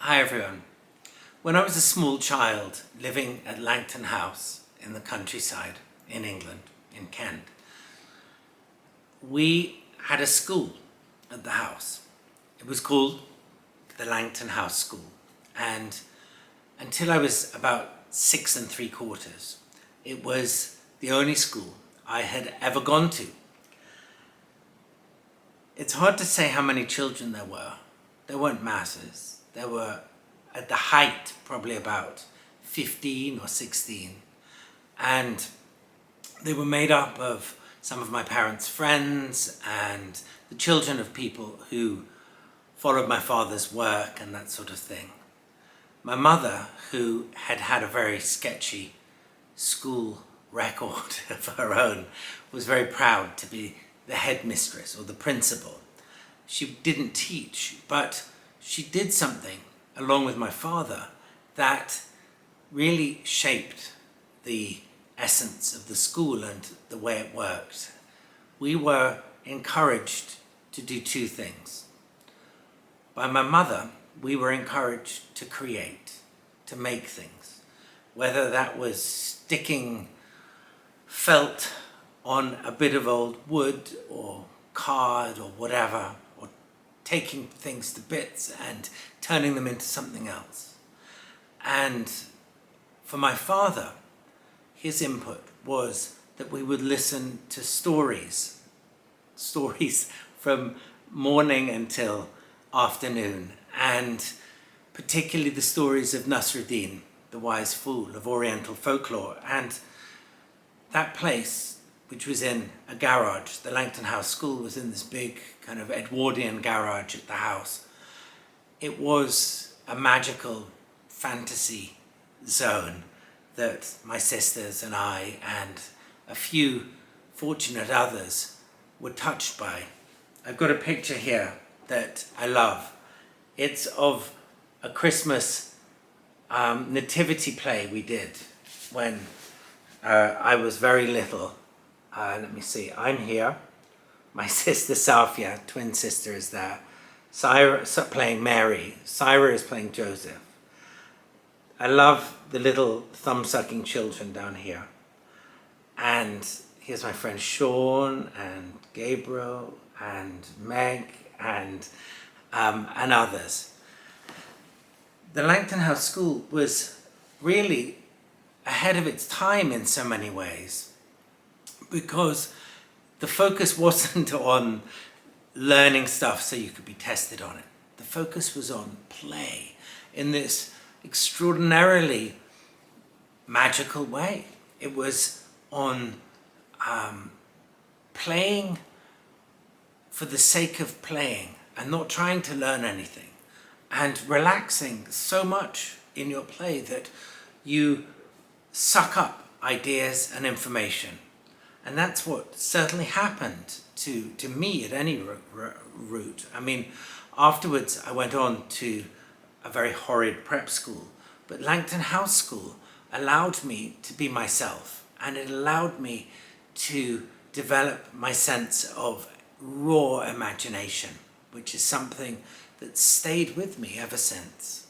Hi everyone. When I was a small child living at Langton House in the countryside in England, in Kent, we had a school at the house. It was called the Langton House School, and until I was about 6 3/4, it was the only school I had ever gone to. It's hard to say how many children there were. There weren't masses. There were, at the height, probably about 15 or 16. And they were made up of some of my parents' friends and the children of people who followed my father's work and that sort of thing. My mother, who had had a very sketchy school record of her own, was very proud to be the headmistress or the principal. She didn't teach, but she did something along with my father that really shaped the essence of the school and the way it worked. We were encouraged to do two things. By my mother, we were encouraged to create, to make things, whether that was sticking felt on a bit of old wood or card or whatever, or taking things to bits and turning them into something else. And for my father, his input was that we would listen to stories from morning until afternoon, and particularly the stories of Nasruddin, the wise fool of Oriental folklore. And that place, which was in a garage, the Langton House School was in this big kind of Edwardian garage at the house. It was a magical fantasy zone that my sisters and I and a few fortunate others were touched by. I've got a picture here that I love. It's of a Christmas nativity play we did when I was very little. Let me see, I'm here. My sister Safia, twin sister, is there. Syra playing Mary. Syra is playing Joseph. I love the little thumb-sucking children down here. And here's my friend Sean and Gabriel and Meg and others. The Langton House School was really ahead of its time in so many ways, because the focus wasn't on learning stuff so you could be tested on it. The focus was on play in this extraordinarily magical way. It was on playing for the sake of playing and not trying to learn anything, and relaxing so much in your play that you suck up ideas and information. And that's what certainly happened to me at any route. I mean, afterwards I went on to a very horrid prep school, but Langton House School allowed me to be myself, and it allowed me to develop my sense of raw imagination, which is something that stayed with me ever since.